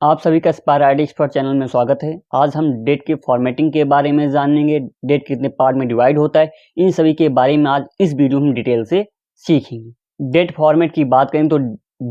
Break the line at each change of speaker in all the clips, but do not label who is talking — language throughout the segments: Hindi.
आप सभी का स्पायर आईडी एक्सपर्ट चैनल में स्वागत है। आज हम डेट की फॉर्मेटिंग के बारे में जानेंगे। डेट कितने पार्ट में डिवाइड होता है, इन सभी के बारे में आज इस वीडियो में डिटेल से सीखेंगे। डेट फॉर्मेट की बात करें तो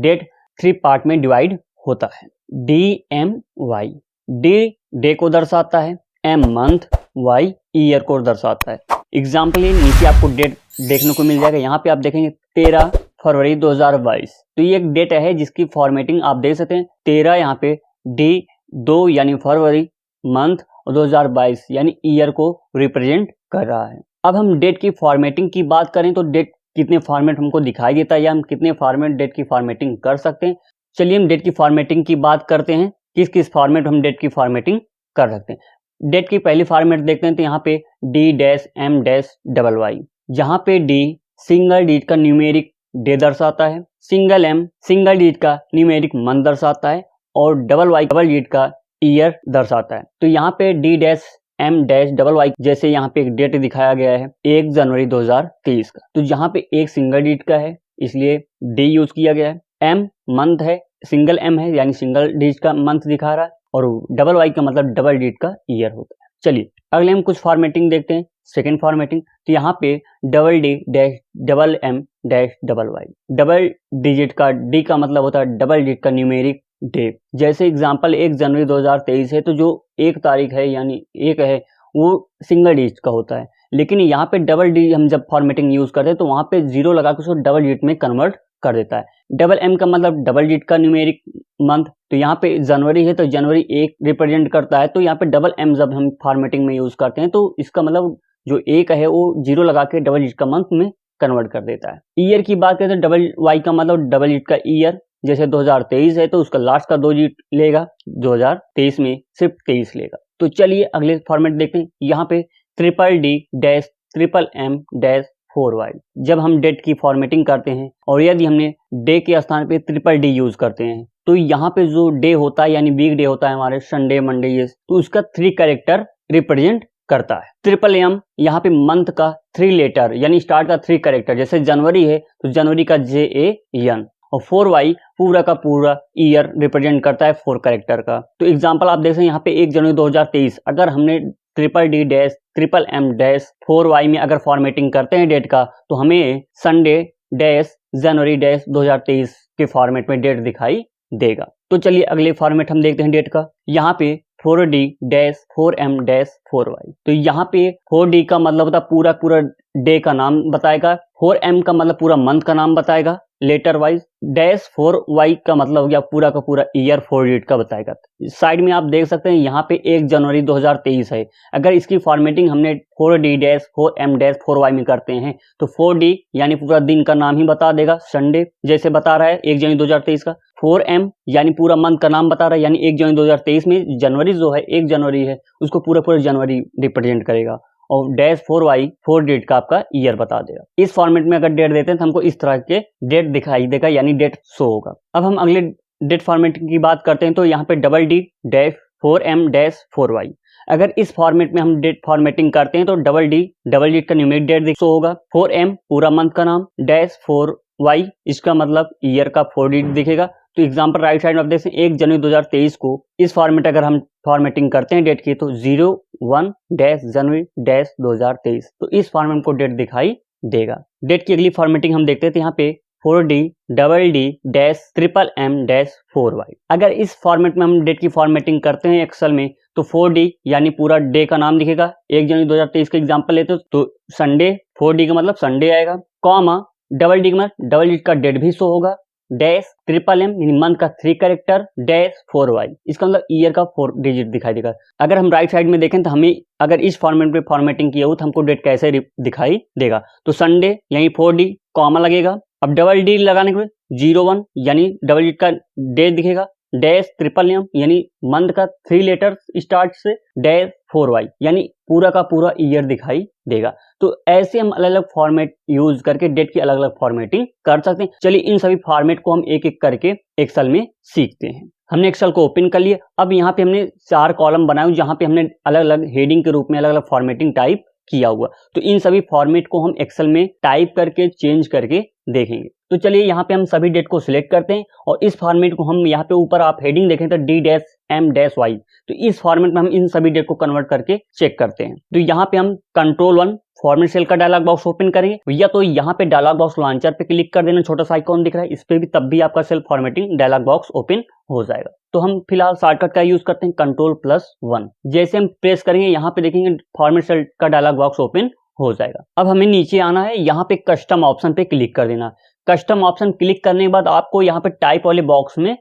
डेट 3 पार्ट में डिवाइड होता है। DMY, D डे को दर्शाता है, M मंथ, Y ईयर को दर्शाता है। एग्जाम्पल नीचे आपको डेट देखने को मिल जाएगा। यहाँ पे आप देखेंगे 13 फरवरी 2022। तो ये एक डेट है जिसकी फॉर्मेटिंग आप देख सकते हैं। 13 यहाँ पे D 2 यानी फरवरी, मंथ और 2022 यानी ईयर को रिप्रेजेंट कर रहा है। अब हम डेट की फॉर्मेटिंग की बात करें तो डेट कितने फॉर्मेट हमको दिखाई देता है या हम कितने फॉर्मेट डेट की फॉर्मेटिंग कर सकते हैं। चलिए हम डेट की फॉर्मेटिंग की बात करते हैं। किस किस फॉर्मेट हम डेट की फॉर्मेटिंग कर सकते हैं। डेट की पहली फॉर्मेट देखते हैं तो यहाँ पे D-M-YY, जहाँ पे D सिंगल डिजिट का न्यूमेरिक डे दर्शाता है, सिंगल M सिंगल डिजिट का न्यूमेरिक मंथ दर्शाता है और डबल Y डबल डिजिट का ईयर दर्शाता है। तो यहाँ पे D-M-YY जैसे यहाँ पे एक डेट दिखाया गया है 1 जनवरी 2023 का, तो यहाँ पे एक सिंगल डिजिट का है इसलिए D यूज किया गया है। M मंथ है, सिंगल M है यानी सिंगल डिजिट का मंथ दिखा रहा है और डबल Y का मतलब डबल डिजिट का ईयर होता है। चलिए अगले हम कुछ फॉर्मेटिंग देखते हैं। सेकेंड फॉर्मेटिंग तो यहाँ पे DD-MM-YY, डबल डिजिट का D का मतलब होता है डबल डिजिट का न्यूमेरिक डे। जैसे एग्जांपल 1 जनवरी 2023 है तो जो 1 तारीख है यानी 1 है वो सिंगल डिजिट का होता है, लेकिन यहाँ पे डबल डी हम जब फॉर्मेटिंग यूज करते हैं तो वहाँ पे 0 लगा के उसको डबल डिजिट में कन्वर्ट कर देता है। डबल M का मतलब डबल डिजिट का न्यूमेरिक मंथ, तो यहाँ पे जनवरी है तो जनवरी 1 रिप्रेजेंट करता है, तो यहाँ पे डबल M जब हम फॉर्मेटिंग में यूज करते हैं तो इसका मतलब जो 1 है वो 0 लगा के डबल डिजिट का मंथ में कन्वर्ट कर देता है। ईयर की बात करें तो डबल Y का मतलब डबल डिजिट का ईयर, जैसे 2023 है तो उसका लास्ट का 2 डिजिट लेगा, 2023 में सिर्फ 23 लेगा। तो चलिए अगले फॉर्मेट देखते हैं। यहाँ पे DDD-MM-4Y, जब हम डेट की फॉर्मेटिंग करते हैं और यदि हमने डे के स्थान पे D यूज करते हैं तो यहाँ पे जो डे होता है यानी वीक डे होता है हमारे संडे मंडे ये, तो उसका 3 कैरेक्टर रिप्रेजेंट करता है। MM यहाँ पे मंथ का 3 लेटर यानी स्टार्ट का 3 कैरेक्टर, जैसे जनवरी है तो जनवरी का JAN, और 4Y पूरा का पूरा ईयर रिप्रेजेंट करता है 4 कैरेक्टर का। तो एग्जांपल आप देख सकते हैं यहाँ पे 1 जनवरी 2023, अगर हमने DD-MM-4Y में अगर फॉर्मेटिंग करते हैं डेट का तो हमें संडे जनवरी 2023 के फॉर्मेट में डेट दिखाई देगा। तो चलिए अगले फॉर्मेट हम देखते हैं डेट का। यहाँ पे 4D-4M-4Y, तो यहाँ पे 4D का मतलब होता है पूरा डे का नाम बताएगा, 4M का मतलब पूरा मंथ का नाम बताएगा लेटर वाइज, -4Y का मतलब हो गया पूरा का पूरा ईयर 4 डिजिट का बताएगा। साइड में आप देख सकते हैं यहाँ पे 1 जनवरी 2023 है, अगर इसकी फॉर्मेटिंग हमने 4D-4M-4Y में करते हैं तो 4D यानी पूरा दिन का नाम ही बता देगा, संडे जैसे बता रहा है 1 जनवरी 2023 का। 4M यानी पूरा मंथ का नाम बता रहा है यानी 1 जनवरी 2023 में जनवरी जो है 1 जनवरी है उसको पूरा जनवरी रिप्रेजेंट करेगा, और -4Y 4 डिजिट का आपका ईयर बता देगा। इस फॉर्मेट में अगर डेट देते हैं तो हमको इस तरह के डेट दिखाई देगा यानी डेट शो होगा। अब हम अगले डेट फॉर्मेटिंग की बात करते हैं तो यहाँ पे DD-4M-4Y, अगर इस फॉर्मेट में हम डेट फॉर्मेटिंग करते हैं तो डबल डिजिट का न्यूमेरिक डेट शो होगा, 4M पूरा मंथ का नाम, -4Y इसका मतलब ईयर का 4 डिजिट दिखेगा। तो एग्जांपल राइट साइड में आप देखते हैं 1 जनवरी 2023 को इस फॉर्मेट अगर हम फॉर्मेटिंग करते हैं डेट की तो 01-जनवरी-2023, तो इस फॉर्मेट को डेट दिखाई देगा। डेट की अगली फॉर्मेटिंग हम देखते हैं तो यहाँ पे 4D-MM-4Y, अगर इस फॉर्मेट में हम डेट की फॉर्मेटिंग करते हैं एक्सेल में तो 4D यानी पूरा डे का नाम दिखेगा, 1 जनवरी 2023 का एग्जांपल लेते तो संडे, 4D का मतलब संडे आएगा, कॉमा डबल डी का मतलब डबल डिजिट का डेट भी शो होगा, -MM मंथ का 3 कैरेक्टर, -4Y इसका मतलब ईयर का 4 डिजिट दिखाई देगा। अगर हम राइट साइड में देखें तो हमें अगर इस फॉर्मेट पे फॉर्मेटिंग किया हो तो हमको डेट कैसे दिखाई देगा, तो संडे यानी 4D कॉमा लगेगा, अब डबल डी लगाने के बाद 01 यानी डबल डिजिट का डेट दिखेगा, -MM यानी मंथ का 3 लेटर स्टार्ट से, -4Y यानी पूरा का पूरा ईयर दिखाई देगा। तो ऐसे हम अलग अलग फॉर्मेट यूज करके डेट की अलग अलग फॉर्मेटिंग कर सकते हैं। चलिए इन सभी फॉर्मेट को हम एक एक करके एक्सेल में सीखते हैं। हमने एक्सेल को ओपन कर लिया। अब यहाँ पे हमने 4 कॉलम बनाए जहाँ पे हमने अलग अलग हेडिंग के रूप में अलग अलग फॉर्मेटिंग टाइप किया हुआ। तो इन सभी फॉर्मेट को हम एक्सेल में टाइप करके चेंज करके देखेंगे। तो चलिए यहाँ पे हम सभी डेट को सिलेक्ट करते हैं और इस फॉर्मेट को हम यहाँ पे ऊपर आप हेडिंग देखें तो D-M-Y, तो इस फॉर्मेट में हम इन सभी डेट को कन्वर्ट करके चेक करते हैं। तो यहाँ पे हम Ctrl+1 फॉर्मेट सेल का डायलॉग बॉक्स ओपन करेंगे, या तो यहाँ पे डायलॉग बॉक्स लॉन्चर पे क्लिक कर देना, छोटा सा आइकॉन दिख रहा है इस पे भी, तब भी आपका cell formatting dialog box open हो जाएगा। तो हम फिलहाल शॉर्टकट का यूज करते हैं Ctrl+1। जैसे हम प्रेस करेंगे यहाँ पे देखेंगे फॉर्मेट सेल का डायलॉग बॉक्स ओपन हो जाएगा। अब हमें नीचे आना है, यहाँ पे कस्टम ऑप्शन पे क्लिक कर देना। कस्टम ऑप्शन क्लिक करने के बाद आपको यहाँ पे टाइप वाले बॉक्स में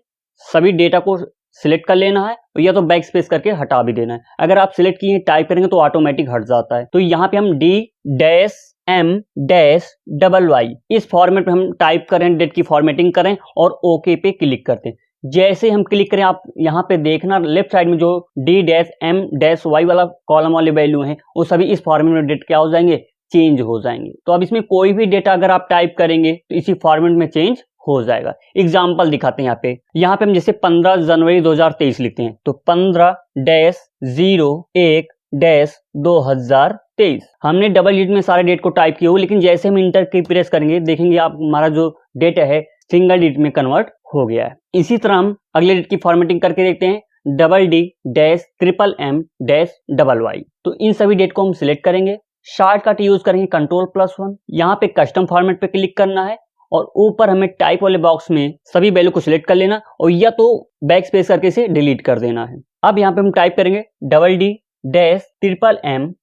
सभी डेटा को सिलेक्ट कर लेना है, या तो बैक स्पेस करके हटा भी देना है। अगर आप सिलेक्ट किए टाइप करेंगे तो ऑटोमेटिक हट जाता है। तो यहाँ पे हम D-M-Y इस फॉर्मेट में हम टाइप करें, डेट की फॉर्मेटिंग करें और ओके पे क्लिक करते हैं। जैसे हम क्लिक करें आप यहाँ पे देखना लेफ्ट साइड में जो D-M-Y वाला कॉलम वाले वैल्यू हैं वो सभी इस फॉर्मेट में डेट क्या हो जाएंगे, चेंज हो जाएंगे। तो अब इसमें कोई भी डेटा अगर आप टाइप करेंगे तो इसी फॉर्मेट में चेंज हो जाएगा। एग्जाम्पल दिखाते हैं यहाँ पे हम जैसे 15 जनवरी 2023 लिखते हैं तो 15-01-2023 हमने डबल डिजिट में सारे डेट को टाइप किए हो, लेकिन जैसे हम इंटर की प्रेस करेंगे देखेंगे आप हमारा जो डेटा है सिंगल डिजिट में कन्वर्ट हो गया है। इसी तरह हम अगले डेट की फॉर्मेटिंग करके देखते हैं DD-MMY। तो इन सभी डेट को हम सिलेक्ट करेंगे, शॉर्टकट यूज करेंगे Ctrl+1। यहाँ पे कस्टम फॉर्मेट पे क्लिक करना है और ऊपर हमें टाइप वाले बॉक्स में सभी वैल्यू को सिलेक्ट कर लेना और या तो बैक स्पेस करके इसे डिलीट कर देना है। अब यहाँ पे हम टाइप करेंगे DD-MMY।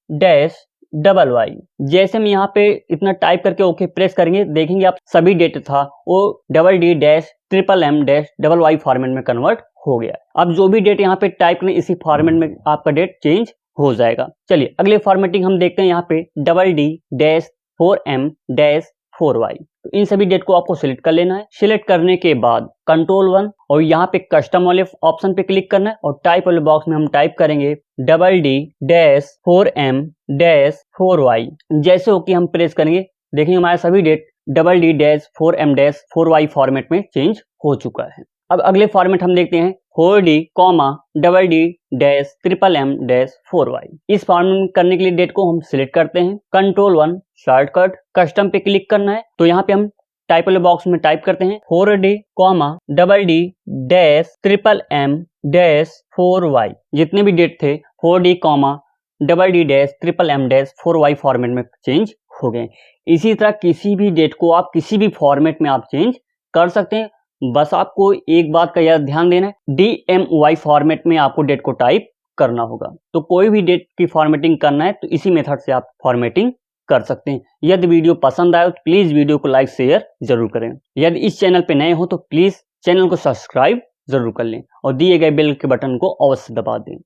जैसे हम यहाँ पे इतना टाइप करके ओके प्रेस करेंगे देखेंगे आप सभी डेट था वो DD-MMY फॉर्मेट में कन्वर्ट हो गया। अब जो भी डेट यहाँ पे टाइप करें इसी फॉर्मेट में आपका डेट चेंज हो जाएगा। चलिए अगले फॉर्मेटिंग हम देखते हैं यहाँ पे DD-4M-4Y। तो इन सभी डेट को आपको सिलेक्ट कर लेना है। सिलेक्ट करने के बाद Ctrl+1 और यहाँ पे कस्टम वाले ऑप्शन पे क्लिक करना है और टाइप वाले बॉक्स में हम टाइप करेंगे DD-4M-4Y। जैसे ओके हम प्रेस करेंगे देखेंगे हमारे सभी डेट DD-4M-4Y फॉर्मेट में चेंज हो चुका है। अब अगले फॉर्मेट हम देखते हैं 4D-DD-MMY। इस फॉर्मेट करने के लिए डेट को हम सिलेक्ट करते हैं Ctrl+1 शॉर्टकट कस्टम पे क्लिक करना है। तो यहाँ पे हम टाइप वाले बॉक्स में टाइप करते हैं 4D-DD-MMY। जितने भी डेट थे 4D-DD-MMY फॉर्मेट में चेंज हो गए। इसी तरह किसी भी डेट को आप किसी भी फॉर्मेट में आप चेंज कर सकते हैं। बस आपको एक बात का याद ध्यान देना है, DMY फॉर्मेट में आपको डेट को टाइप करना होगा। तो कोई भी डेट की फॉर्मेटिंग करना है तो इसी मेथड से आप फॉर्मेटिंग कर सकते हैं। यदि वीडियो पसंद आए तो प्लीज वीडियो को लाइक शेयर जरूर करें। यदि इस चैनल पे नए हो तो प्लीज चैनल को सब्सक्राइब जरूर कर लें और दिए गए बेल के बटन को अवश्य दबा दें।